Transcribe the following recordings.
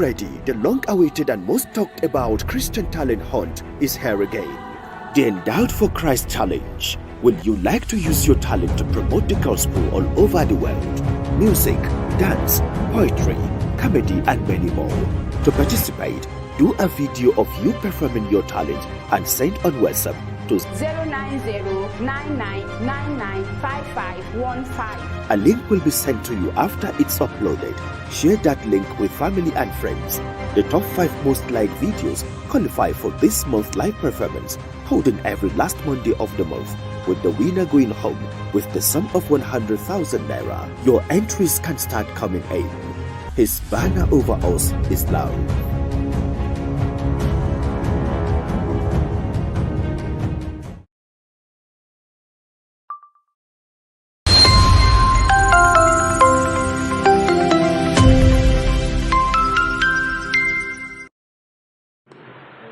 ready? The long-awaited and most talked about Christian talent hunt is here again. The Endowed for Christ Challenge. Would you like to use your talent to promote the gospel all over the world? Music, dance, poetry, comedy, and many more. To participate, do a video of you performing your talent and send on WhatsApp to 09099995515. A link will be sent to you after it's uploaded. Share that link with family and friends. The top 5 most liked videos qualify for this month's live performance, holding every last Monday of the month, with the winner going home with the sum of 100,000 naira. Your entries can start coming in. His banner over us is love.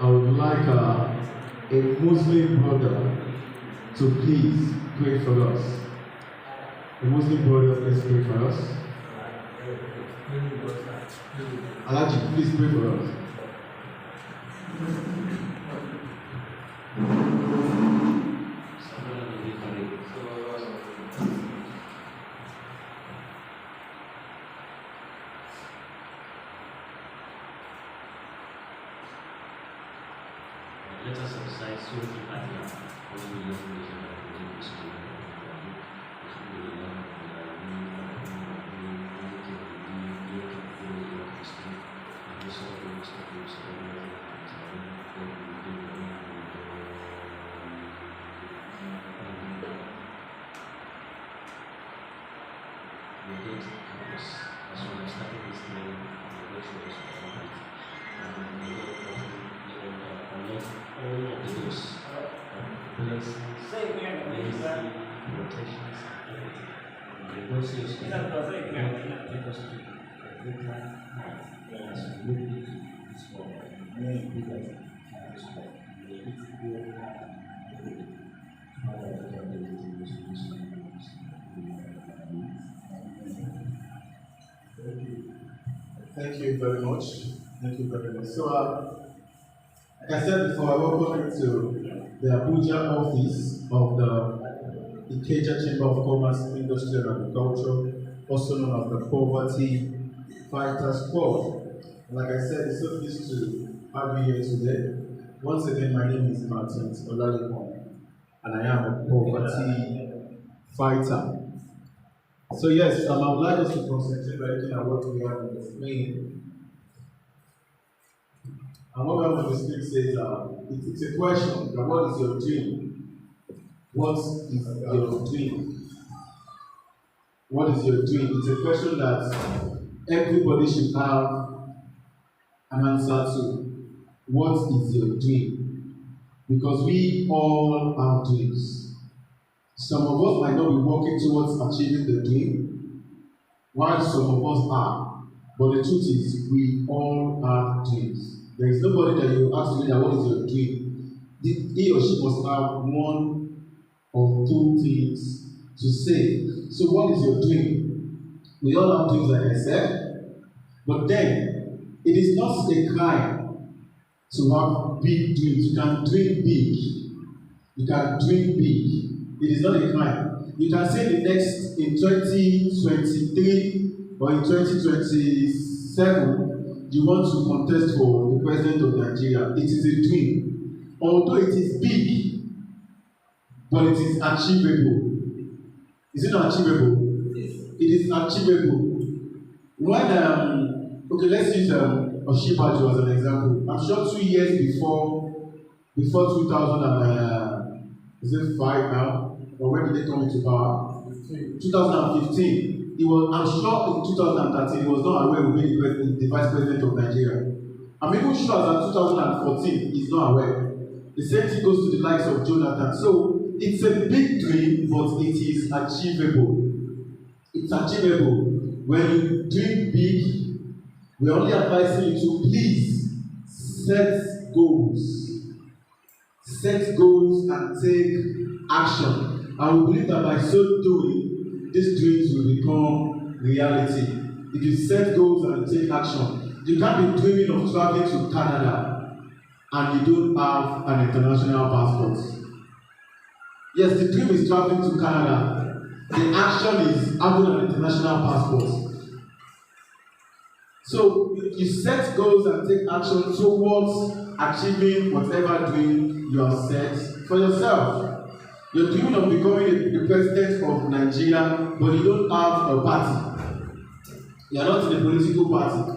I would like a Muslim brother to please pray for us. A Muslim brother, please pray for us. Alaji, please pray for us. Let us exercise Surah Al-Fatiha as we love the nation of the Muslim. All of those blessings, protections, everything. The blessing is take us to a good life as we look into this world. May it be that this world. May it go everything. Thank you very much. Thank you very much. So, like I said before, I welcome you to the Abuja office of the Ikeja Chamber of Commerce, Industry and Agriculture, also known as the Poverty Fighters Squad. Like I said, it's so pleased to have you here today. Once again, my name is Martin Olalipon, and I am a poverty fighter. So yes, I would like us to concentrate by looking at what we have on the screen. And what we have on the screen says, it's a question, what is your dream? What is your dream? What is your dream? It's a question that everybody should have an answer to. What is your dream? Because we all have dreams. Some of us might not be working towards achieving the dream, while some of us are. But the truth is, we all have dreams. There is nobody that you ask me that what is your dream? He or she must have one or two things to say. So what is your dream? We all have dreams, like I said. But then, it is not a crime to have big dreams. You can dream big. You can dream big. It is not a crime. You can say in 2023 or in 2027, you want to contest for the president of Nigeria. It is a dream. Although it is big, but it is achievable. Is it not achievable? It is achievable. When, okay, let's use Osinbajo as an example. I'm sure 2 years before 2005 now, or when did they come into power? 2015. I'm sure in 2013 he was not aware of being the vice president of Nigeria. I'm even sure that 2014 he's not aware. The same thing goes to the likes of Jonathan. So it's a big dream, but it is achievable. It's achievable. When you dream big, we're only advising you to please set goals. Set goals and take action. I will believe that by so doing, these dreams will become reality. If you set goals and take action, You can't be dreaming of traveling to Canada and you don't have an international passport. Yes, the dream is traveling to Canada. The action is having an international passport. So you set goals and take action towards achieving whatever dream you have set for yourself. You're dreaming of becoming the president of Nigeria, but you don't have a party. You are not in a political party.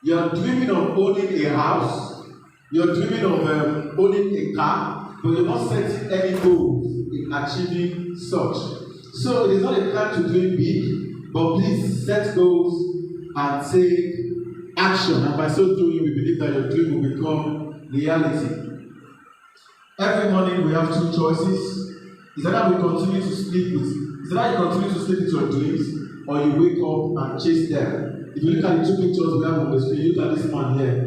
You are dreaming of owning a house. You are dreaming of owning a car, but you're not setting any goals in achieving such. So it is not a time to dream big, but please set goals and take action. And by so doing, we believe that your dream will become reality. Every morning we have two choices. Is either we continue to sleep with your dreams, or you wake up and chase them. If you look at the two pictures we have on the screen, look at this man here.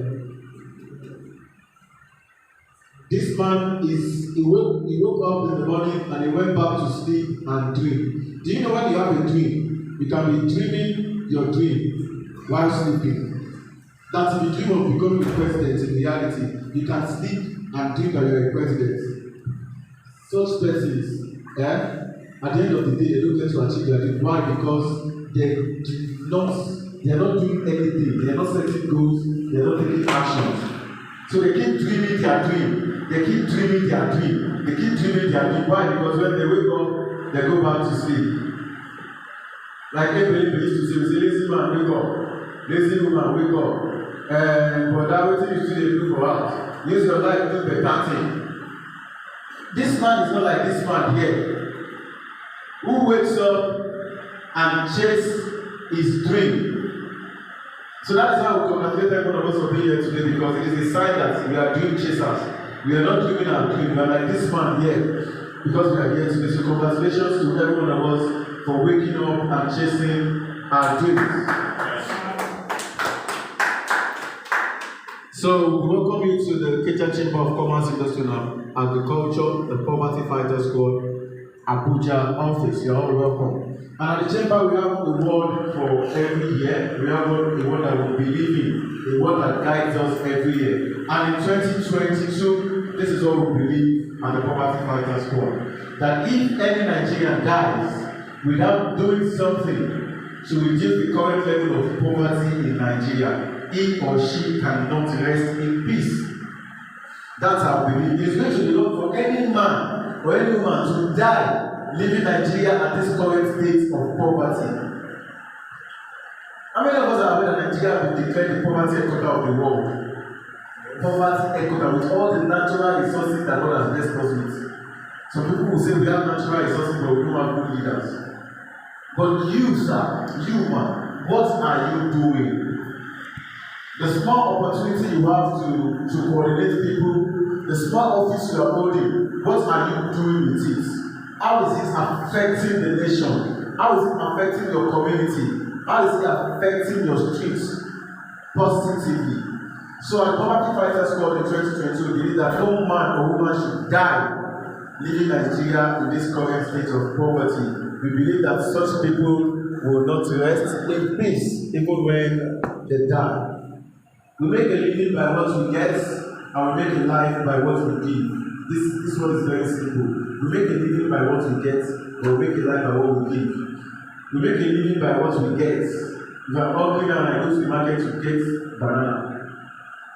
This man he woke up in the morning and he went back to sleep and dream. Do you know when you have a dream, you can be dreaming your dream while sleeping? That if you dream of becoming a president in reality, you can sleep and dream that you're a president. Such persons, at the end of the day, they don't get to achieve their dream. Why? Because they are not doing anything. They are not setting goals. They are not taking actions. So they keep dreaming their dream. They keep dreaming their dream. They keep dreaming their dream. Why? Because when they wake up, they go back to sleep. Like everybody used to say, lazy man, wake up. Lazy woman, wake up. But that what you still do for us. Use your life to do better thing. This man is not like this man here, who wakes up and chases his dream. So that is how we congratulate every one of us for being here today, because it is a sign that we are dream chasers. We are not dreaming our dream. We are like this man here, because we are here today. So congratulations to every one of us for waking up and chasing our dreams. So we welcome you to the Kecha Chamber of Commerce, Industry and Agriculture, the Poverty Fighters Squad, Abuja office. You are all welcome. And at the chamber, we have a word for every year. We have a word that we believe in, a word that guides us every year. And in 2022, this is what we believe at the Poverty Fighters Squad: that if any Nigerian dies without doing something to reduce the current level of poverty in Nigeria, he or she cannot rest in peace. That's our belief. It is going to be wrong for any man or any woman to die living Nigeria at this current state of poverty. How many of us are aware that Nigeria will declare the poverty headquarter of the world? Poverty headquarter, with all the natural resources that God has blessed us with. Some people will say we have natural resources, but we don't have good leaders. But you, sir, you man, what are you doing? The small opportunity you have to coordinate people, the small office you are holding, what are you doing with it? How is it affecting the nation? How is it affecting your community? How is it affecting your streets positively? So at Poverty Fighters Squad in 2022, we believe that no man or woman should die living Nigeria in this current state of poverty. We believe that such people will not rest in peace even when they die. We make a living by what we get, and we make a life by what we give. This one is very simple. We make a living by what we get, but we make a life by what we give. We make a living by what we get. If I'm hungry and I go to the market to get banana,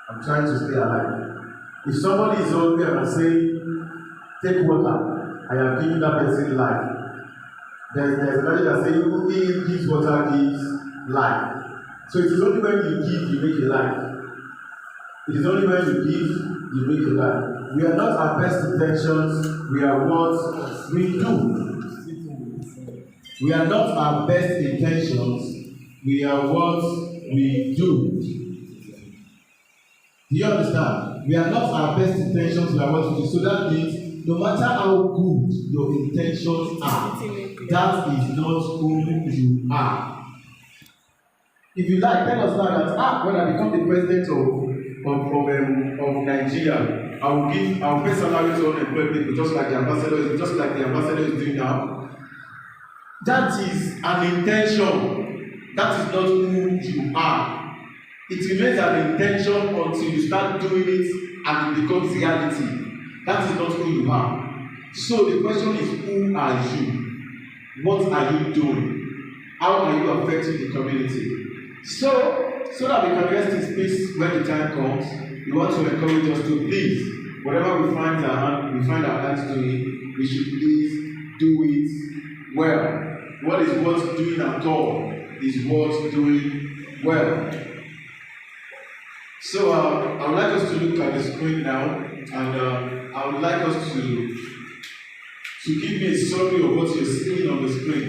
I'm trying to stay alive. If somebody is hungry and I'm saying, take water, I am giving that person life. There's a message that says, who gives water gives life. So it is only when you give, you make a life. It is only when you give, you make a life. We are not our best intentions, we are what we do. We are not our best intentions, we are what we do. Do you understand? We are not our best intentions, we are what we do. So that means no matter how good your intentions are, that is not who you are. If you like, tell us now that when I become the president of Nigeria, I will pay salary to unemployed people just like the ambassador is doing now. That is an intention. That is not who you are. It remains an intention until you start doing it and it becomes reality. That is not who you are. So the question is, who are you? What are you doing? How are you affecting the community? So that we can rest in peace when the time comes, we want to encourage us to please, whatever we find our hands doing, we should please do it well. What is worth doing at all is worth doing well. So I would like us to look at the screen now, and I would like us to give me a summary of what you're seeing on the screen.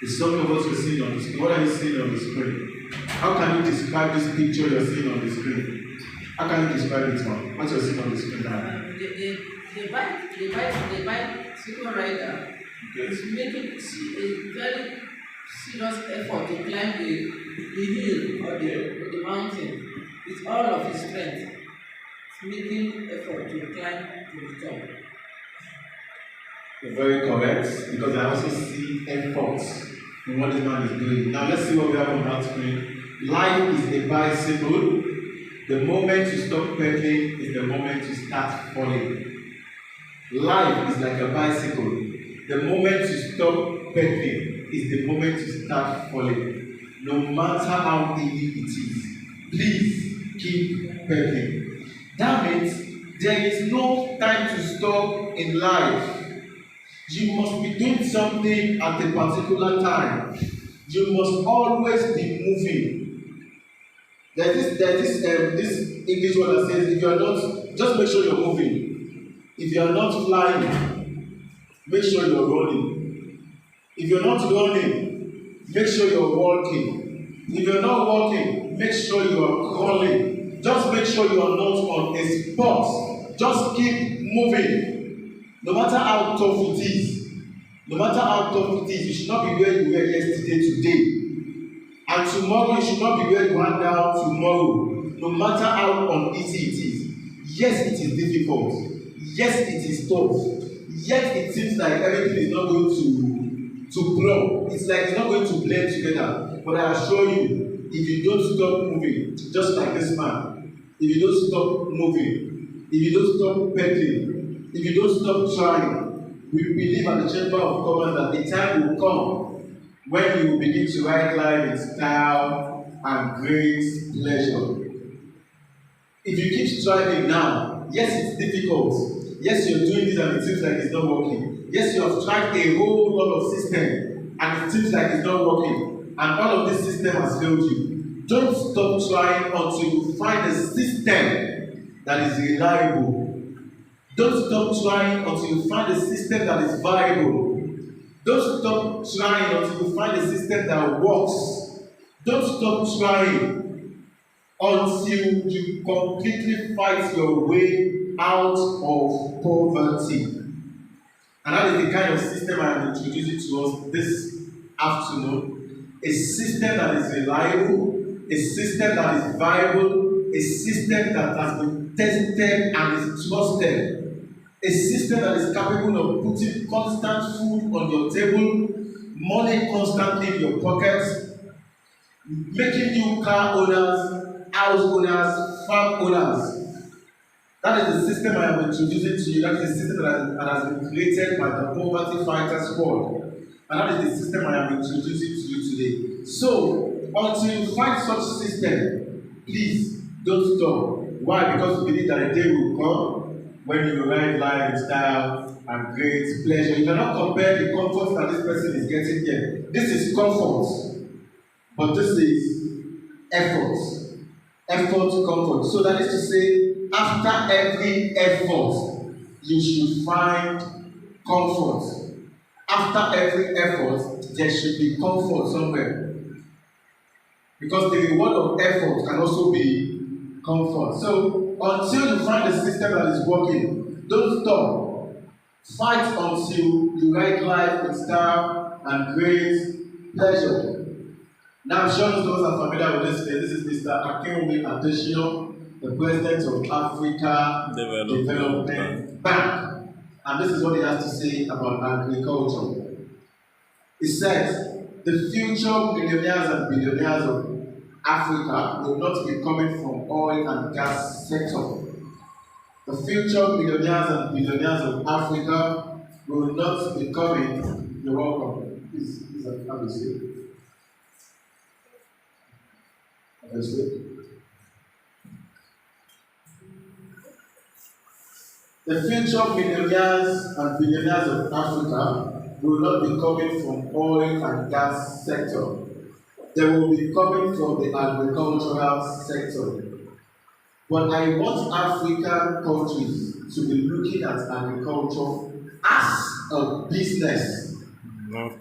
A summary of what you're seeing on the screen. What are you seeing on the screen? How can you describe this picture you're seeing on the screen? How can you describe it, man? What you're seeing on the screen now? The bicycle rider is making a very serious effort to climb the hill or the mountain with all of his strength. He's making effort to climb to the top. You're very correct, because I also see efforts in what this man is doing. Now let's see what we have on that screen. Life is a bicycle. The moment you stop pedaling is the moment you start falling. Life is like a bicycle. The moment you stop pedaling is the moment you start falling. No matter how easy it is, please keep pedaling. Damn it, there is no time to stop in life. You must be doing something at a particular time. You must always be moving. There's this English word that says, if you are not, just make sure you're moving. If you are not flying, make sure you're running. If you're not running, make sure you're walking. If you're not walking, make sure you are crawling. Just make sure you are not on a spot. Just keep moving. No matter how tough it is, you should not be where you were yesterday, today. And tomorrow, you should not be where you are now, tomorrow. No matter how uneasy it is. Yes, it is difficult. Yes, it is tough. Yes, it seems like everything is not going to blow. It's like it's not going to blend together. But I assure you, if you don't stop moving, just like this man, if you don't stop moving, if you don't stop pedaling, if you don't stop trying, we believe at the Chamber of Commerce that a time will come when you will begin to write life in style and great pleasure. If you keep striving now, yes, it's difficult. Yes, you're doing this and it seems like it's not working. Yes, you have tried a whole lot of system and it seems like it's not working. And all of this system has failed you. Don't stop trying until you find a system that is reliable. Don't stop trying until you find a system that is viable. Don't stop trying until you find a system that works. Don't stop trying until you completely fight your way out of poverty. And that is the kind of system I am introducing to us this afternoon. A system that is reliable, a system that is viable, a system that has been tested and is trusted. A system that is capable of putting constant food on your table, money constantly in your pockets, making you car owners, house owners, farm owners. That is the system I am introducing to you. That is the system that has been created by the Poverty Fighters Squad. And that is the system I am introducing to you today. So, until you find such system, please don't stop. Why? Because we believe that a day will come when you write life in style and great pleasure. You cannot compare the comfort that this person is getting here. This is comfort, but this is effort. Effort, comfort. So that is to say, after every effort, you should find comfort. After every effort, there should be comfort somewhere. Because the reward of effort can also be comfort. So, until you find a system that is working, don't stop. Fight until you write life with style and great pleasure. Now, I'm sure those are familiar with this. This is Mr. Akinwumi Adesina, the president of Africa Development Bank. And this is what he has to say about agriculture. He says, the future millionaires and billionaires of Africa will not be coming from oil and gas sector. The future millionaires and billionaires of Africa will not be coming. You're welcome. Please have a seat. Have a seat. The future millionaires and billionaires of Africa will not be coming from oil and gas sector. They will be coming from the agricultural sector. But I want African countries to be looking at agriculture as a business, not a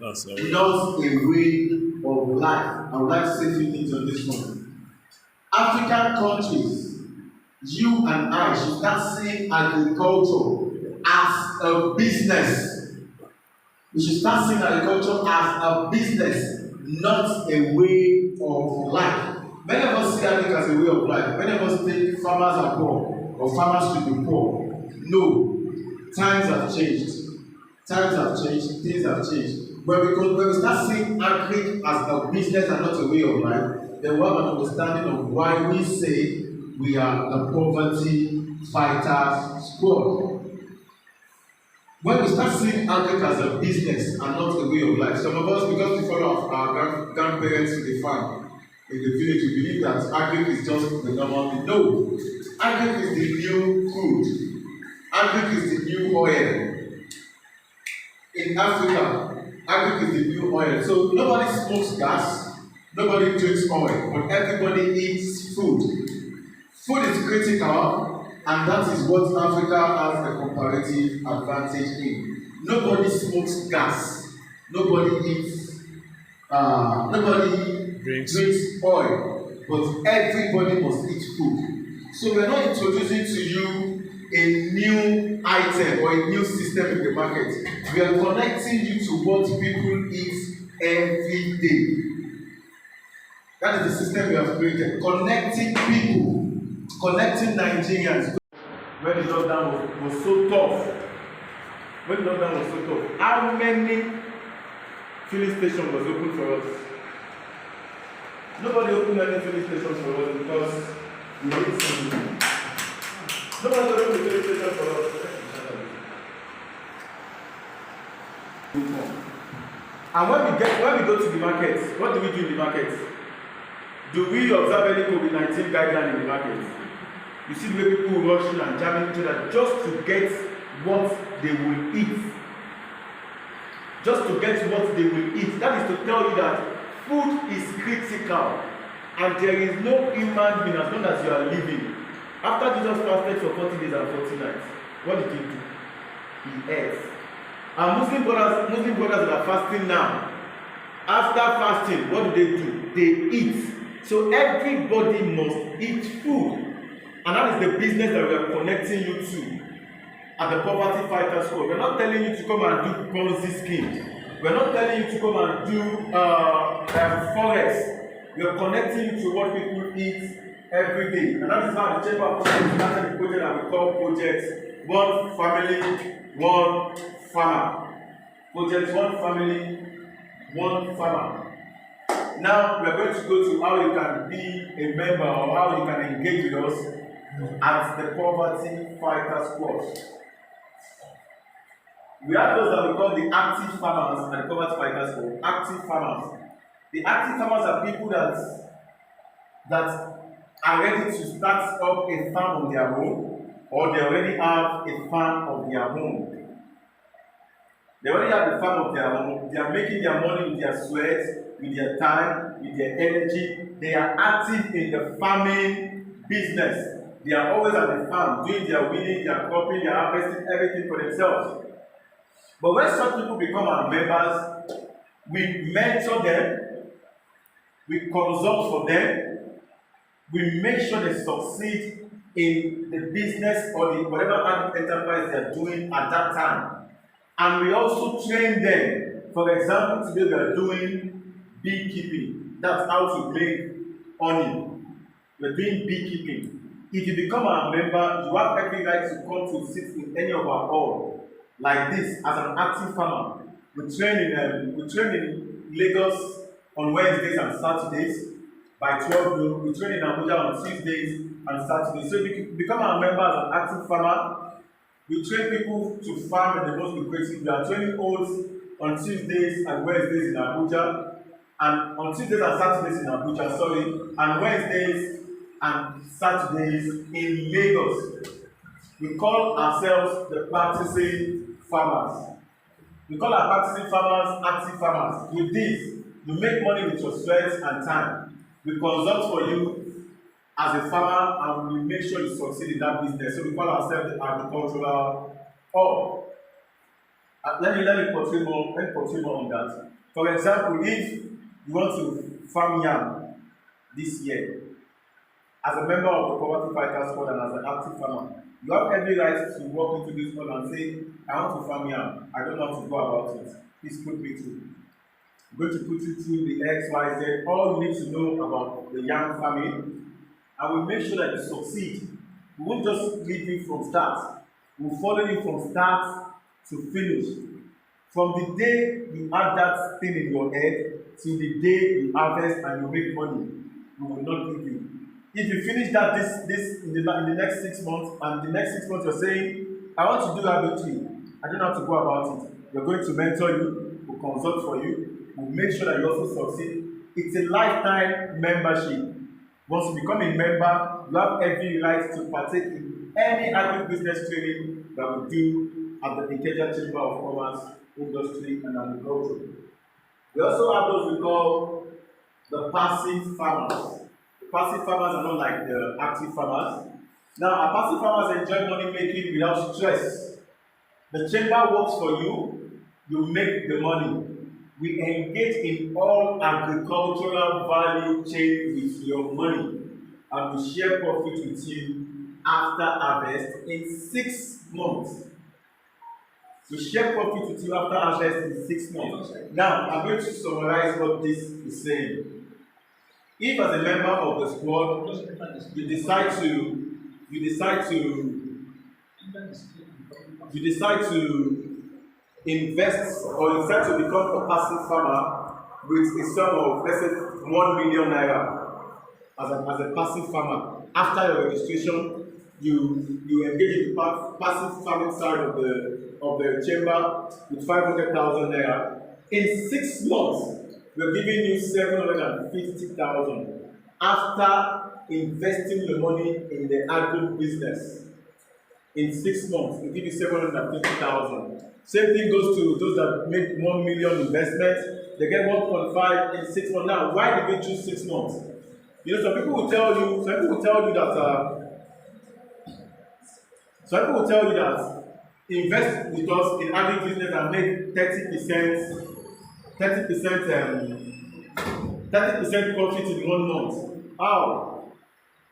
way of life. I would like to say a few things on this one. African countries, you and I should start seeing agriculture as a business. We should start seeing agriculture as a business, not a way of life. Many of us see agriculture as a way of life. Many of us think farmers are poor or farmers should be poor. No, times have changed. Times have changed, things have changed. But because when we start seeing agriculture as a business and not a way of life, then we have an understanding of why we say we are the poverty fighters squad. When we start seeing agriculture as a business and not a way of life, some of us, because we follow our grandparents to the farm in the village, we believe that agriculture is just the normal thing. No, agriculture is the new crude. Agriculture is the new oil. In Africa, agriculture is the new oil. So nobody smokes gas, nobody drinks oil, but everybody eats food. Food is critical, and that is what Africa has a comparative advantage in. Nobody smokes gas, nobody drinks oil, but everybody must eat food. So we are not introducing to you a new item or a new system in the market. We are connecting you to what people eat every day. That is the system we have created. Connecting people, connecting Nigerians. When the lockdown was so tough, how many filling stations was open for us? Nobody opened any filling stations for us because we need something. Nobody opened the filling station for us. And when we go to the market, what do we do in the market? Do we observe any COVID-19 guideline in the market? You see the way people rushing and jamming each other just to get what they will eat. Just to get what they will eat. That is to tell you that food is critical and there is no human being as long as you are living. After Jesus fasted for 40 days and 40 nights, what did he do? He ate. Our Muslim brothers that are fasting now, after fasting, what do? They eat. So everybody must eat food. And that is the business that we are connecting you to at the Poverty Fighters Squad. We're not telling you to come and do Ponzi scheme. We're not telling you to come and do forex. We are connecting you to what people eat every day. And that is how the Chamber of Commerce started the project that we call Project One Family, One Farmer. Project One Family, One Farmer. Now we are going to go to how you can be a member or how you can engage with us at the Poverty Fighters Squad. We have those that we call the active farmers and the Poverty Fighters Squad. Active farmers. The active farmers are people that are ready to start up a farm of their own, or they already have a farm of their own. They already have a farm of their own. They are making their money with their sweat, with their time, with their energy. They are active in the farming business. They are always at the farm, doing their weeding, their cropping, their harvesting, everything for themselves. But when such people become our members, we mentor them, we consult for them, we make sure they succeed in the business or the whatever enterprise they are doing at that time. And we also train them. For example, today we are doing beekeeping. That's how to make honey. We're doing beekeeping. If you become our member, you have every right to come to sit in any of our hall like this as an active farmer. We train in Lagos on Wednesdays and Saturdays. by 12 noon. We train in Abuja on Tuesdays and Saturdays. So if you become our member as an active farmer, we train people to farm in the most lucrative. We are training oats on Tuesdays and Wednesdays in Abuja, and on Tuesdays and Saturdays in Abuja, and Wednesdays and Saturdays in Lagos. We call ourselves the practicing farmers. We call our practicing farmers active farmers. With this, you make money with your sweat and time. We consult for you as a farmer and we make sure you succeed in that business. So we call ourselves the agricultural hub. Let me portray more on that. For example, if you want to farm yam this year, as a member of the Poverty Fighters Squad and as an active farmer, you have every right to walk into this hall and say, I want to farm yam. I don't know how to go about it. Please put me through. I'm going to put you through the X, Y, Z, all you need to know about the yam farming, and we'll make sure that you succeed. We won't just lead you from start. We'll follow you from start to finish. From the day you have that thing in your head till the day you harvest and you make money, we will not leave you. If you finish that this in the next 6 months, and the next 6 months you're saying, I want to do habitually, I don't know how to go about it. We're going to mentor you, we'll consult for you, we'll make sure that you also succeed. It's a lifetime membership. Once you become a member, you have every right to partake in any agribusiness training that we do at the Ikeja Chamber of Commerce, Industry and Agriculture. We also have those we call the passive farmers. Passive farmers are not like the active farmers. Now, our passive farmers enjoy money making without stress. The chamber works for you, you make the money. We engage in all agricultural value chain with your money, and we share profit with you after harvest in 6 months. We share profit with you after harvest in 6 months. Now, I'm going to summarize what this is saying. If as a member of the squad, you decide to invest or you decide to become a passive farmer with a sum of, let's say, 1 million naira as a passive farmer. After your registration, you engage in the passive farming side of the chamber with 500,000 naira. In 6 months, we're giving you 750,000 after investing the money in the agri business. In 6 months, we give you 750,000. Same thing goes to those that make 1 million investments. They get 1.5 in 6 months. Now, why did we choose 6 months? You know, some people will tell you that invest with us in agri business and make 30% profit in 1 month. How?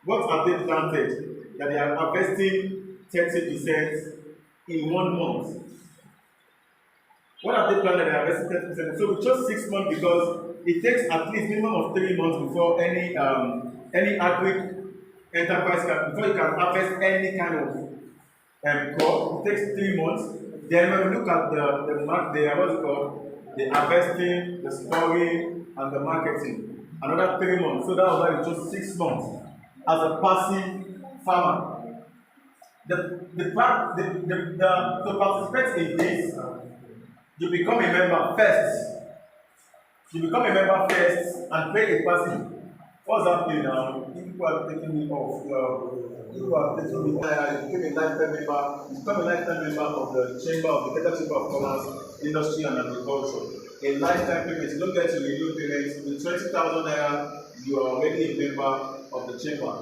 What have they planted that they are harvesting 30% in 1 month? What have they planted that they are harvesting 30%? So we chose 6 months because it takes at least minimum of 3 months before any agri enterprise before you can harvest any kind of crop. It takes 3 months. Then when we look at the harvesting, the storing, and the marketing, another 3 months. So that was why we chose 6 months as a passive farmer. To participate in this, you become a member first. You become a member first and pay a passive. What's happening now? People are taking me off. You become a lifetime member. You become a lifetime member of the chamber of the Ikeja Chamber of Commerce, Industry and Agriculture. A lifetime payment. You don't get to renew payments. With 20,000 naira, you are already a member of the chamber.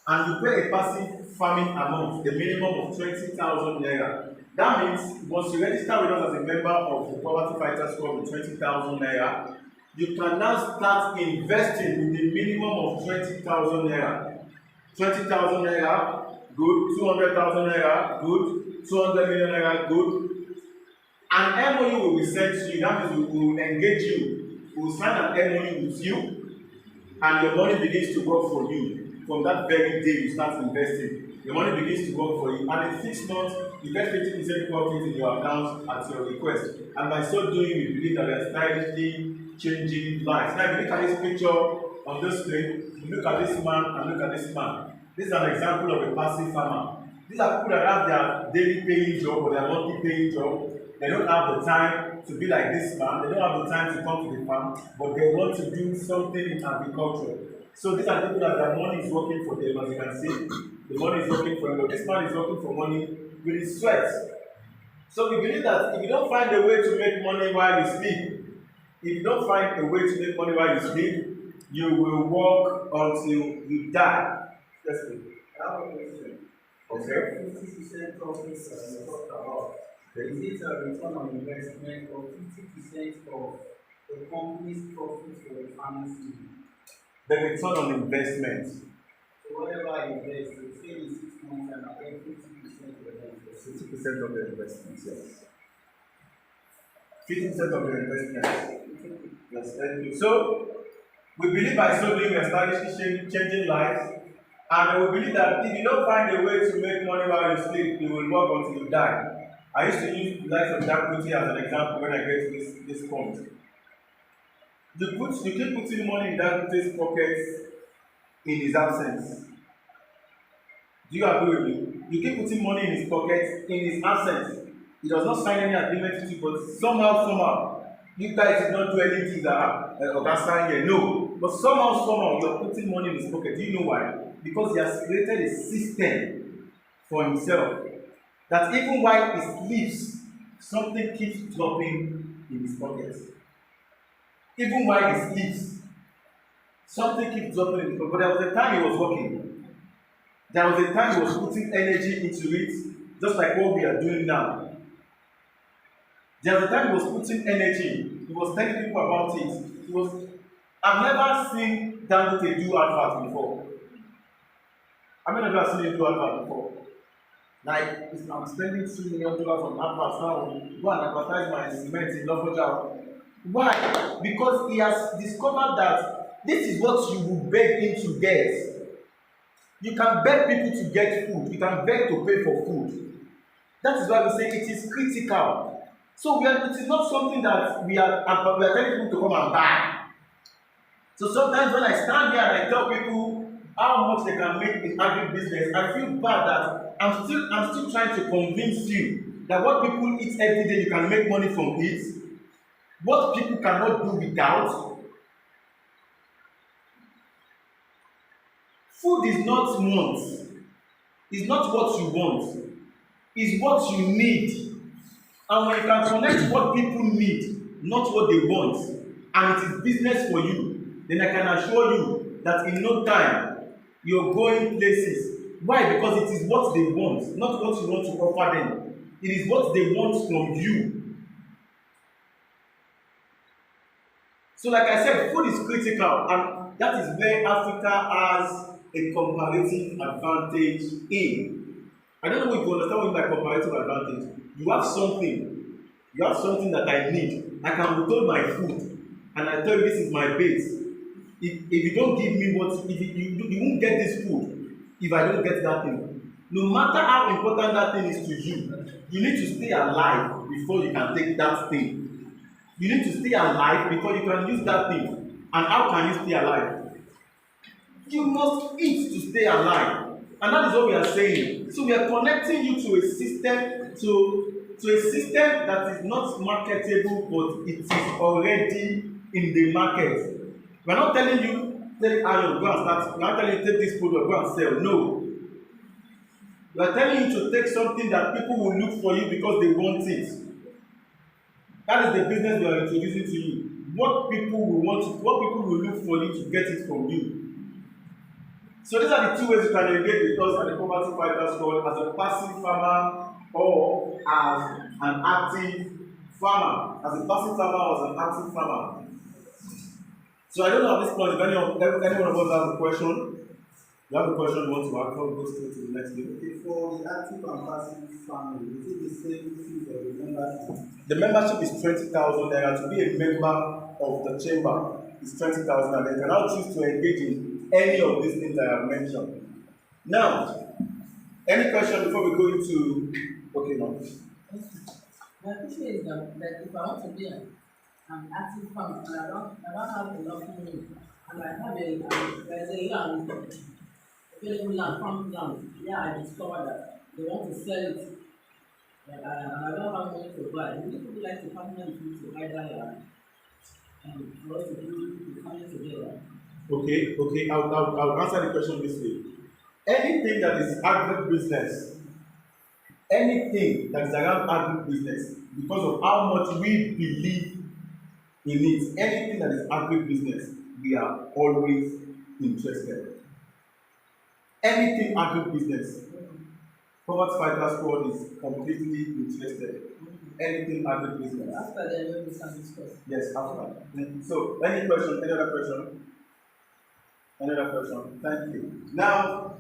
And you pay a passive farming amount, the minimum of 20,000 naira. That means once you register with us as a member of the Poverty Fighters Squad with 20,000 naira, you can now start investing with the minimum of 20,000 naira. 20,000 naira, good. 200,000 naira, good. 200 million naira, good. An MOU will be sent to you. That means we will engage you. We will sign an MOU with you, and your money begins to work for you. From that very day you start investing, your money begins to work for you. And in 6 months, you get 50% profit in your account at your request. And by so doing, we believe that we are stylishly changing lives. Now, if you look at this picture, on this screen, you look at this man and look at this man. This is an example of a passive farmer. These are people that have their daily paying job or their monthly paying job. They don't have the time to be like this man. They don't have the time to come to the farm, but they want to do something in agriculture. So these are people that their money is working for them, as you can see. The money is working for them, but this man is working for money with his sweat. So we believe that if you don't find a way to make money while you sleep, if you don't find a way to make money while you sleep, you will work until you die. Yes, please. I have a question. Okay. 50% profits you talked about. Is it a return on investment or 50% of the company's profit for the farmers? The return on investment. So whatever you invest, you say in 6 months and I get 50% of the investment. 50% of the investment, yes. 50% of the investment. Yes, thank you. So, we believe by so doing we are establishing changing lives. And we believe that if you don't find a way to make money while you sleep, you will work until you die. I used to use the likes of Dangote as an example when I get to this point. You keep putting money in Dangote's pockets in his absence. Do you agree with me? You keep putting money in his pockets in his absence. He does not sign any agreement with you, but somehow, you guys did not do anything that sign here. No. But somehow, you are putting money in his pocket. Do you know why? Because he has created a system for himself that even while he sleeps, something keeps dropping in his pocket. Even while he sleeps, something keeps dropping in his pocket. But there was a time he was working. There was a time he was putting energy into it, just like what we are doing now. There was a time he was putting energy. He was telling people about it. I've never seen Dangote do adverts before. I've never seen him do adverts before. Like, I'm spending $2 million on adverts now. Go and advertise my cement in Lofoja. Why? Because he has discovered that this is what you will beg him to get. You can beg people to get food. You can beg to pay for food. That is why we say it is critical. So it is not something that we are telling people to come and buy. So sometimes when I stand here and I tell people how much they can make in agribusiness, I feel bad that I'm still trying to convince you that what people eat every day, you can make money from it. What people cannot do without. Food is not want. It's not what you want. It's what you need. And when you can connect what people need, not what they want, and it is business for you, then I can assure you that in no time you're going places. Why? Because it is what they want, not what you want to offer them. It is what they want from you. So like I said, food is critical, and that is where Africa has a comparative advantage in. I don't know if you understand what I mean by comparative advantage. You have something that I need. I can withhold my food, and I tell you this is my base. If you don't give me you won't get this food if I don't get that thing. No matter how important that thing is to you, you need to stay alive before you can take that thing. You need to stay alive before you can use that thing. And how can you stay alive? You must eat to stay alive. And that is what we are saying. So we are connecting you to a system, to a system that is not marketable, but it is already in the market. We are not telling you, take iron, go and start. We are not telling you, take this product, go and sell. No. We are telling you to take something that people will look for you because they want it. That is the business we are introducing to you. What people will want, what people will look for you to get it from you. So these are the two ways you can engage with us at the Poverty Fighters Squad, as a passive farmer or as an active farmer. As a passive farmer or as an active farmer. So I don't know at this point if anyone of us has a question. You have a question you want to ask, go straight to the next thing. Okay, for the active and passive farming, is it the same fee for the membership? The membership is 20,000 naira. To be a member of the chamber is 20,000 naira. You can now choose to engage in any of these things I have mentioned. Now, any question before we go into okay now? My question is that if I want to be an active farmer and I don't have enough money And I have there's a land, available land, farm land. Yeah, I discovered that they want to sell it. And I don't have money to buy. We would like to partner with you to buy that land. And for us to do the family together. Okay, I'll answer the question this way. Anything that is agribusiness, anything that is around agribusiness, because of how much we believe in it, anything that is agribusiness, we are always interested. Anything agribusiness, Poverty Fighter Squad is completely interested. Anything agribusiness. After the when we can discuss. Yes, after. So, any question? Any other question? Another question. Thank you. Now,